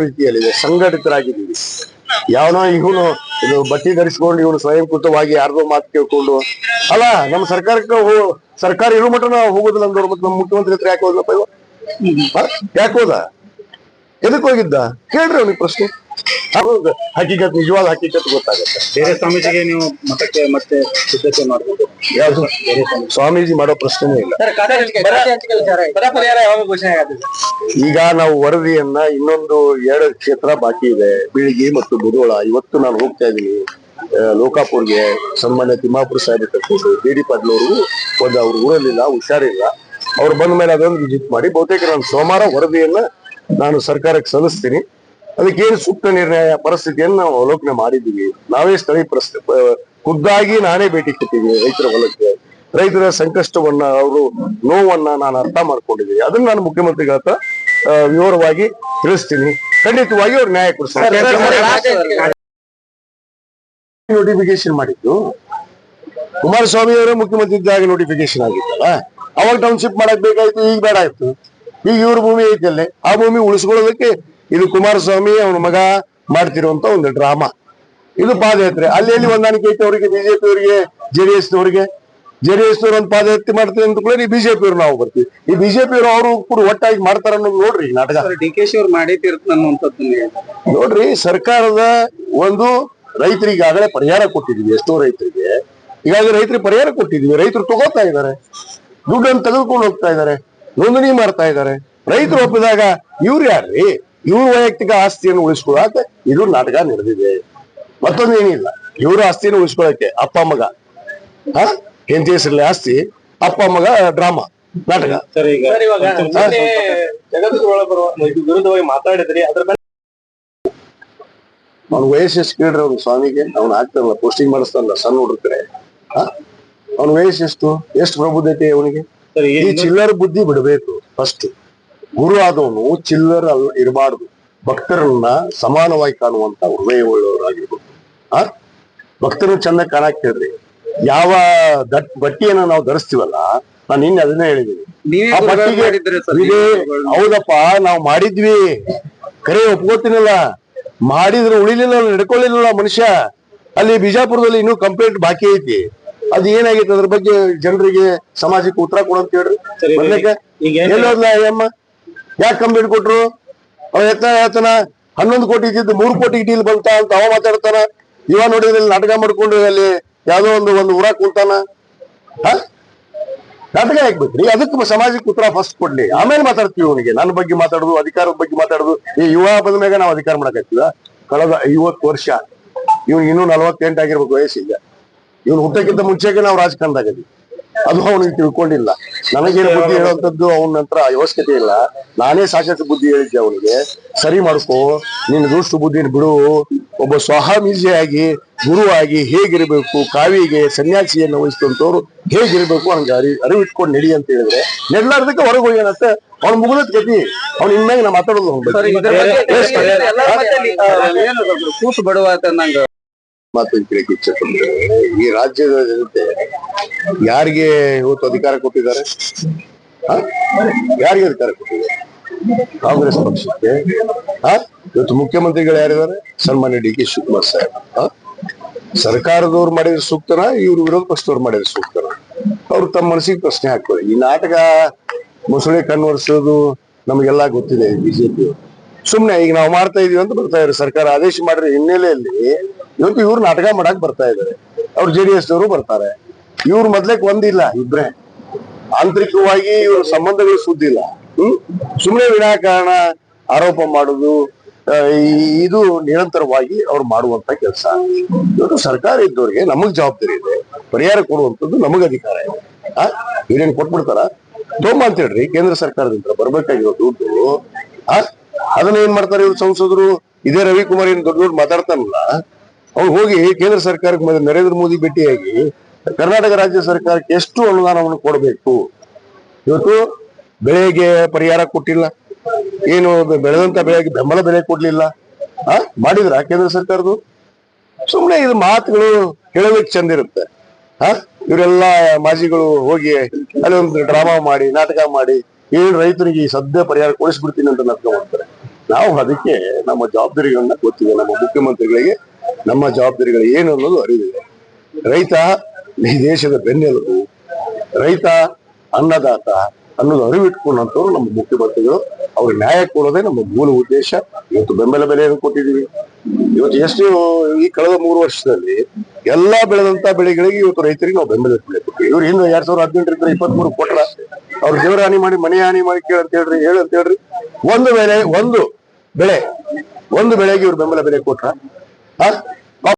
ರೀತಿಯಲ್ಲಿದೆ, ಸಂಘಟಿತರಾಗಿದ್ದೀವಿ. ಯಾವನೋ ಇವನು ಇದು ಬಟ್ಟಿ ಧರಿಸ್ಕೊಂಡು ಇವನು ಸ್ವಯಂಕೃತವಾಗಿ ಯಾರ್ದೋ ಮಾತು ಕೇಳ್ಕೊಂಡು ಅಲ್ಲ ನಮ್ಮ ಸರ್ಕಾರಕ್ಕೆ ಸರ್ಕಾರ ಇರೋ ಮಟ್ಟ ನಾವು ಹೋಗೋದಿಲ್ಲ ಅಂದವ್ರು. ಮತ್ತೆ ನಮ್ಮ ಮುಖ್ಯಮಂತ್ರಿ ಹತ್ರ ಯಾಕೆ ಹೋದ್ಲಪ್ಪ ಇವ? ಯಾಕೆ ಹೋದ? ಎದಕ್ ಹೋಗಿದ್ದ ಕೇಳ್ರಿ ಅವ್ನಿಗೆ ಪ್ರಶ್ನೆ. ಹಕೀಕತ್ ನಿಜವಾದ ಹಕೀಕತ್ ಗೊತ್ತಾಗತ್ತೆ. ಬೇರೆ ಸ್ವಾಮೀಜಿಗೆ ನೀವು ಮತಕ್ಕೆ ಮತ್ತೆ ಸಿದ್ಧತೆ ಮಾಡ್ಬೋದು. ಯಾವ್ದು ಸ್ವಾಮೀಜಿ ಮಾಡೋ ಪ್ರಶ್ನೆನೇ ಇಲ್ಲ. ಈಗ ನಾವು ವರದಿಯನ್ನ ಇನ್ನೊಂದು 2 ಕ್ಷೇತ್ರ ಬಾಕಿ ಇದೆ, ಬೀಳಿಗಿ ಮತ್ತು ಮುಧೋಳ. ಇವತ್ತು ನಾನು ಹೋಗ್ತಾ ಇದ್ದೀನಿ ಲೋಕಾಪುರ್ಗೆ. ಸನ್ಮಾನ್ಯ ತಿಮ್ಮಾಪುರ ಸಾಹೇಬ್ ಕರ್ಕೊಂಡು ಡಿ ಪಾಟೀಲ್ ಅವರು ಅವ್ರ ಊರಲ್ಲಿಲ್ಲ, ಹುಷಾರಿಲ್ಲ. ಅವ್ರು ಬಂದ ಮೇಲೆ ಅದೊಂದು ವಿಸಿಟ್ ಮಾಡಿ ಬಹುತೇಕ ನಾನು ಸೋಮವಾರ ವರದಿಯನ್ನ ನಾನು ಸರ್ಕಾರಕ್ಕೆ ಸಲ್ಲಿಸ್ತೀನಿ. ಅದಕ್ಕೇನು ಸೂಕ್ತ ನಿರ್ಣಯ ಪರಿಸ್ಥಿತಿಯನ್ನು ನಾವು ಅವಲೋಕನೆ ಮಾಡಿದ್ದೀವಿ. ನಾವೇ ಸ್ಥಳೀಯ ಖುದ್ದಾಗಿ ನಾನೇ ಭೇಟಿ ಕೊಟ್ಟಿದ್ದೀನಿ ರೈತರ ಹೊಲಕ್ಕೆ. ರೈತರ ಸಂಕಷ್ಟವನ್ನ, ಅವರು ನೋವನ್ನ ನಾನು ಅರ್ಥ ಮಾಡ್ಕೊಂಡಿದ್ದೀನಿ. ಅದನ್ನ ನಾನು ಮುಖ್ಯಮಂತ್ರಿಗಳ ಹತ್ರ ವಿವರವಾಗಿ ತಿಳಿಸ್ತೀನಿ. ಖಂಡಿತವಾಗಿ ಅವ್ರು ನ್ಯಾಯ ಕೊಡಿಸ್ತಾರೆ. ನೋಟಿಫಿಕೇಶನ್ ಮಾಡಿದ್ದು ಕುಮಾರಸ್ವಾಮಿ ಅವರೇ ಮುಖ್ಯಮಂತ್ರಿ ಇದ್ದಾಗ ನೋಟಿಫಿಕೇಶನ್ ಆಗಿತ್ತಲ್ಲ, ಅವಾಗ ಟೌನ್ಶಿಪ್ ಮಾಡಕ್ ಬೇಕಾಯ್ತು, ಈಗ ಬೇಡ ಆಯ್ತು. ಈಗ ಇವ್ರ ಭೂಮಿ ಐತಲ್ಲೇ, ಆ ಭೂಮಿ ಉಳಿಸ್ಕೊಳ್ಳೋದಕ್ಕೆ ಇದು ಕುಮಾರಸ್ವಾಮಿ ಅವನ ಮಗ ಮಾಡ್ತಿರುವಂತ ಒಂದು ಡ್ರಾಮಾ. ಇದು ಪಾದಯಾತ್ರೆ. ಅಲ್ಲಿ ಹೊಂದಾಣಿಕೆ ಐತೆ ಅವರಿಗೆ, ಬಿಜೆಪಿ ಅವರಿಗೆ, ಜೆಡಿಎಸ್ನವ್ರಿಗೆ. ಜೆಡಿಎಸ್ನವ್ರು ಒಂದು ಪಾದಯಾತ್ರೆ ಮಾಡ್ತೀವಿ ಅಂತ ಕೂಡ ಈ ಬಿಜೆಪಿ ಅವ್ರು ನಾವು ಬರ್ತೀವಿ. ಈ ಬಿಜೆಪಿ ಅವರು ಕೂಡ ಒಟ್ಟಾಗಿ ಮಾಡ್ತಾರ ಅನ್ನೋದು ನೋಡ್ರಿ ನಾಟಕ. ಡಿ.ಕೆ.ಶಿ ಅವ್ರು ಮಾಡಿತಿರ್ತ ನೋಡ್ರಿ, ಸರ್ಕಾರದ ಒಂದು ರೈತರಿಗೆ ಈಗಾಗಲೇ ಪರಿಹಾರ ಕೊಟ್ಟಿದೀವಿ. ಎಷ್ಟೋ ರೈತರಿಗೆ ಈಗಾಗಲೇ ರೈತರಿಗೆ ಪರಿಹಾರ ಕೊಟ್ಟಿದೀವಿ. ರೈತರು ತಗೋತಾ ಇದ್ದಾರೆ, ದುಡ್ಡನ್ನು ತೆಗೆದುಕೊಂಡು ಹೋಗ್ತಾ ಇದ್ದಾರೆ, ನೋಂದಣಿ ಮಾಡ್ತಾ ಇದ್ದಾರೆ. ರೈತರು ಒಪ್ಪಿದಾಗ ಇವ್ರು ಯಾರ್ರಿ? ಇವ್ರ ವೈಯಕ್ತಿಕ ಆಸ್ತಿಯನ್ನು ಉಳಿಸ್ಕೊಳಕ ಇದು ನಾಟಕ ನಡೆದಿದೆ. ಮತ್ತೊಂದು ಏನಿಲ್ಲ, ಇವ್ರ ಆಸ್ತಿಯನ್ನು ಉಳಿಸ್ಕೊಳಕ್ಕೆ ಅಪ್ಪ ಮಗ ಹೆಂಡತಿ ಹೆಸರಲ್ಲಿ ಆಸ್ತಿ, ಅಪ್ಪ ಮಗ ಡ್ರಾಮಾ ನಾಟಕ. ವಿರುದ್ಧವಾಗಿ ಮಾತಾಡಿದ್ರಿ, ಅದ್ರ ಮೇಲೆ ಅವ್ನ ವಯಸ್ಸು ಎಷ್ಟು ಕೇಳ್ರಿ ಅವ್ನ ಸ್ವಾಮಿಗೆ? ಅವ್ನು ಆಗ್ತಾರಲ್ಲ, ಪೋಸ್ಟಿಂಗ್ ಮಾಡಿಸ್ತಾನಲ್ಲ ಸಣ್ಣ ಹುಡುಗ್ರೆ. ಅವ್ನ ವಯಸ್ಸು ಎಷ್ಟು ಪ್ರಬುದ್ಧತೆ ಅವನಿಗೆ? ಈ ಚಿಲ್ಲರ ಬುದ್ಧಿ ಬಿಡಬೇಕು. ಫಸ್ಟ್ ಗುರು ಆದವನು ಚಿಲ್ಲರ್ ಇರಬಾರ್ದು. ಭಕ್ತರನ್ನ ಸಮಾನವಾಗಿ ಕಾಣುವಂತ ಹೃದಯ ಉಳ್ಳವರಾಗಿರ್ಬೇಕು. ಭಕ್ತರನ್ನ ಚಂದ ಕಾಣಕ್ ಹೇಳ್ರಿ. ಯಾವ ಬಟ್ಟಿಯನ್ನ ನಾವು ಧರಿಸ್ತೀವಲ್ಲ, ನಾನು ನಿನ್ನೆ ಅದನ್ನೇ ಹೇಳಿದೀನಿ. ಆ ಬಟ್ಟಿಗೆ ಹೌದಪ್ಪ ನಾವು ಮಾಡಿದ್ವಿ, ಕರೆ ಒಪ್ಕೋತೀನಲ್ಲ. ಮಾಡಿದ್ರೆ ಉಳಿಲಿಲ್ಲ, ನಡ್ಕೊಳ್ಳಿಲ್ಲ ಮನುಷ್ಯ. ಅಲ್ಲಿ ಬಿಜಾಪುರದಲ್ಲಿ ಇನ್ನೂ ಕಂಪ್ಲೇಂಟ್ ಬಾಕಿ ಐತಿ. ಅದ್ ಏನಾಗೈತೆ ಅದ್ರ ಬಗ್ಗೆ ಜನರಿಗೆ, ಸಮಾಜಕ್ಕೆ ಉತ್ತರ ಕೊಡಂತ ಹೇಳ್ರಿ. ಎಲ್ಲೋದ್ಲ ಅಯ್ಯಮ್ಮ? ಯಾಕೆ ಕಂಪ್ಲೇಂಟ್ ಕೊಟ್ರು? ಅವ ಹೇಳ್ತಾನ 11 ಕೋಟಿ ಇದ್ದಿದ್ದು 3 ಕೋಟಿ ಡೀಲ್ ಬಂತ ಅಂತ ಅವ ಮಾತಾಡ್ತಾನ. ಇವ ನೋಡಿದ್ರೆ ನಾಟಕ ಮಾಡ್ಕೊಂಡು ಅಲ್ಲಿ ಯಾವ್ದೋ ಒಂದು ಊರಾಗ ಕುಂತಾನ. ನಾಟಕ ಹಾಕ್ಬೇಕ್ರಿ. ಅದಕ್ಕೆ ಸಮಾಜಕ್ಕೆ ಉತ್ತರ ಫಸ್ಟ್ ಕೊಡ್ಲಿ, ಆಮೇಲೆ ಮಾತಾಡ್ತೀವಿ. ಅವನಿಗೆ ನನ್ನ ಬಗ್ಗೆ ಮಾತಾಡುದು, ಅಧಿಕಾರದ ಬಗ್ಗೆ ಮಾತಾಡುದು. ಈ ಯುವ ಬಂದ ಮ್ಯಾಗ ನಾವು ಅಧಿಕಾರ ಮಾಡಕತ್ತೀವ. ಕಳೆದ 50 ವರ್ಷ, ಇವ್ನಿಗೆ ಇನ್ನೂ 48 ಆಗಿರ್ಬೇಕು ವಯಸ್ಸಿಗೆ. ಇವ್ನು ಹುಟ್ಟಕ್ಕಿಂತ ಮುಂಚೆಗೆ ನಾವು ರಾಜಕಾರಣದಾಗದ್ವಿ. ಅದು ಅವನಿಗೆ ತಿಳ್ಕೊಂಡಿಲ್ಲ. ನನಗೇನು ಬುದ್ಧಿ ಹೇಳುವಂತದ್ದು ಅವನ ನಂತರ ಅವಶ್ಯಕತೆ ಇಲ್ಲ. ನಾನೇ ಸಾಕಷ್ಟು ಬುದ್ಧಿ ಹೇಳಿದ್ದೆ ಅವನಿಗೆ. ಸರಿ ಮಾಡ್ಕೋ, ನಿನ್ನ ದುಷ್ಟು ಬುದ್ಧಿನ ಬಿಡು. ಒಬ್ಬ ಸ್ವಾಮೀಜಿಯಾಗಿ, ಗುರುವಾಗಿ ಹೇಗಿರ್ಬೇಕು, ಕಾವಿಗೆ ಸನ್ಯಾಸಿಯನ್ನು ವಹಿಸಿದಂತವ್ರು ಹೇಗಿರ್ಬೇಕು ಹಂಗೆ ಅರಿವಿಟ್ಕೊಂಡು ನಡಿ ಅಂತ ಹೇಳಿದ್ರೆ, ನೆಡ್ಲಾರ್ದಕ್ಕೆ ಹೊರಗೆ ಹೋಗ್ಯಾನಂತ ಅವ್ನ ಮುಗಿದ ಗತಿ. ಅವ್ನ ಇನ್ಮ್ಯಾಗ ನಾ ಮಾತಾಡೋದು ಕೂಸು ಬಡುವ ಮಾತು ಕೇಳಕ್ಕೆ ಇಚ್ಛೆ ಪಡ್ತಾರೆ. ಈ ರಾಜ್ಯದ ಜನತೆ ಯಾರಿಗೆ ಇವತ್ತು ಅಧಿಕಾರ ಕೊಟ್ಟಿದ್ದಾರೆ? ಯಾರಿಗೆ ಅಧಿಕಾರ ಕೊಟ್ಟಿದ್ದಾರೆ? ಕಾಂಗ್ರೆಸ್ ಪಕ್ಷಕ್ಕೆ. ಇವತ್ತು ಮುಖ್ಯಮಂತ್ರಿಗಳು ಯಾರಿದ್ದಾರೆ? ಸನ್ಮಾನ್ಯ ಡಿ.ಕೆ. ಶಿವಕುಮಾರ್ ಸಾಹೇಬ್. ಸರ್ಕಾರದವ್ರು ಮಾಡಿದ್ರೆ ಸೂಕ್ತನ, ಇವ್ರು ವಿರೋಧ ಪಕ್ಷದವ್ರು ಮಾಡಿದ್ರೆ ಸೂಕ್ತನ? ಅವ್ರು ತಮ್ಮ ಮನಸ್ಸಿಗೆ ಪ್ರಶ್ನೆ ಹಾಕ್ತಾರೆ. ಈ ನಾಟಕ ಮೊಸಳೆ ಕನ್ವರ್ಸೋದು ನಮಗೆಲ್ಲಾ ಗೊತ್ತಿದೆ. ಬಿಜೆಪಿ ಸುಮ್ನೆ ಈಗ ನಾವು ಮಾಡ್ತಾ ಇದೀವಿ ಅಂತ ಬರ್ತಾ ಇದ್ದಾರೆ. ಸರ್ಕಾರ ಆದೇಶ ಮಾಡಿರೋ ಹಿನ್ನೆಲೆಯಲ್ಲಿ ಇವತ್ತು ಇವ್ರು ನಾಟಕ ಮಾಡಕ್ ಬರ್ತಾ ಇದಾರೆ. ಅವ್ರು ಜೆಡಿಎಸ್ ನವರು ಬರ್ತಾರೆ. ಇವ್ರು ಮೊದ್ಲಕ್ಕೆ ಒಂದಿಲ್ಲ, ಇಬ್ರೆ. ಆಂತರಿಕವಾಗಿ ಇವ್ರ ಸಂಬಂಧಗಳು ಸುದ್ದಿಲ್ಲ. ಸುಮ್ನೆ ವಿನಾಕಾರಣ ಆರೋಪ ಮಾಡುದು, ಇದು ನಿರಂತರವಾಗಿ ಅವ್ರು ಮಾಡುವಂತ ಕೆಲಸ. ಇವತ್ತು ಸರ್ಕಾರ ಇದ್ದವ್ರಿಗೆ ನಮಗ್ ಜವಾಬ್ದಾರಿ ಇದೆ. ಪರಿಹಾರ ಕೊಡುವಂತದ್ದು ನಮಗ್ ಅಧಿಕಾರ ಇದೆ. ಇವ್ರೇನ್ ಕೊಟ್ಬಿಡ್ತಾರ? ತೋಮ ಅಂತ ಹೇಳ್ರಿ, ಕೇಂದ್ರ ಸರ್ಕಾರದಿಂದ ಬರ್ಬೇಕಾಗಿರೋ ದುಡ್ಡು. ಅದನ್ನ ಏನ್ ಮಾಡ್ತಾರೆ ಇವ್ರು ಸಂಸದರು? ಇದೇ ರವಿಕುಮಾರ್ ಏನ್ ದೊಡ್ಡ ಮಾತಾಡ್ತಾನಲ್ಲ, ಅವ್ರು ಹೋಗಿ ಕೇಂದ್ರ ಸರ್ಕಾರಕ್ಕೆ ನರೇಂದ್ರ ಮೋದಿ ಭೇಟಿಯಾಗಿ ಕರ್ನಾಟಕ ರಾಜ್ಯ ಸರ್ಕಾರಕ್ಕೆ ಎಷ್ಟು ಅನುದಾನವನ್ನು ಕೊಡಬೇಕು, ಇವತ್ತು ಬೆಳೆಗೆ ಪರಿಹಾರ ಕೊಟ್ಟಿಲ್ಲ, ಏನು ಬೆಳೆದಂತ ಬೆಳೆಗೆ ಬೆಂಬಲ ಬೆಲೆ ಕೊಡ್ಲಿಲ್ಲ, ಮಾಡಿದ್ರ ಕೇಂದ್ರ ಸರ್ಕಾರದ್ದು? ಸುಮ್ನೆ ಇದು ಮಾತುಗಳು ಹೇಳೋದಕ್ಕೆ ಚಂದ ಇರುತ್ತೆ. ಇವರೆಲ್ಲ ಮಾಜಿಗಳು ಹೋಗಿ ಅಲ್ಲಿ ಒಂದು ಡ್ರಾಮಾ ಮಾಡಿ, ನಾಟಕ ಮಾಡಿ, ಏನ್ ರೈತರಿಗೆ ಸದ್ಯ ಪರಿಹಾರ ಕೊಡಿಸ್ಬಿಡ್ತೀನಿ ಅಂತ ನಾಟಕ ಮಾಡ್ತಾರೆ. ನಾವು ಅದಕ್ಕೆ ನಮ್ಮ ಜವಾಬ್ದಾರಿಗಳನ್ನ ಗೊತ್ತಿದೆ, ನಮ್ಮ ಮುಖ್ಯಮಂತ್ರಿಗಳಿಗೆ ನಮ್ಮ ಜವಾಬ್ದಾರಿಗಳು ಏನು ಅನ್ನೋದು ಅರಿವಿದೆ. ರೈತ ಈ ದೇಶದ ಬೆನ್ನೆಲುಬು, ರೈತ ಅನ್ನದಾತ ಅನ್ನೋದು ಅರಿವಿಟ್ಕೊಂಡಂತವ್ರು ನಮ್ಮ ಮುಖ್ಯಮಂತ್ರಿಗಳು. ಅವ್ರಿಗೆ ನ್ಯಾಯ ಕೊಡೋದೇ ನಮ್ಮ ಮೂಲ ಉದ್ದೇಶ. ಇವತ್ತು ಬೆಂಬಲ ಬೆಲೆಯನ್ನು ಕೊಟ್ಟಿದ್ದೀವಿ. ಇವತ್ತು ಎಷ್ಟು ಈ ಕಳೆದ 3 ವರ್ಷದಲ್ಲಿ ಎಲ್ಲಾ ಬೆಳೆದಂತ ಬೆಳೆಗಳಿಗೆ ಇವತ್ತು ರೈತರಿಗೆ ನಾವು ಬೆಂಬಲ ಬೆಲೆ ಕೊಟ್ಟಿವಿ. ಇವ್ರು ಹಿಂದೆ 2018 23 ಕೊಟ್ರ, ಅವ್ರು ದೇವರ ಹಾನಿ ಮಾಡಿ ಮನೆ ಹಾನಿ ಮಾಡಿ ಕೇಳಂತ ಹೇಳ್ರಿ, ಹೇಳಂತ ಹೇಳ್ರಿ. ಒಂದು ಬೆಳೆಗೆ ಇವ್ರು ಬೆಂಬಲ ಬೆಲೆ ಕೊಟ್ರ.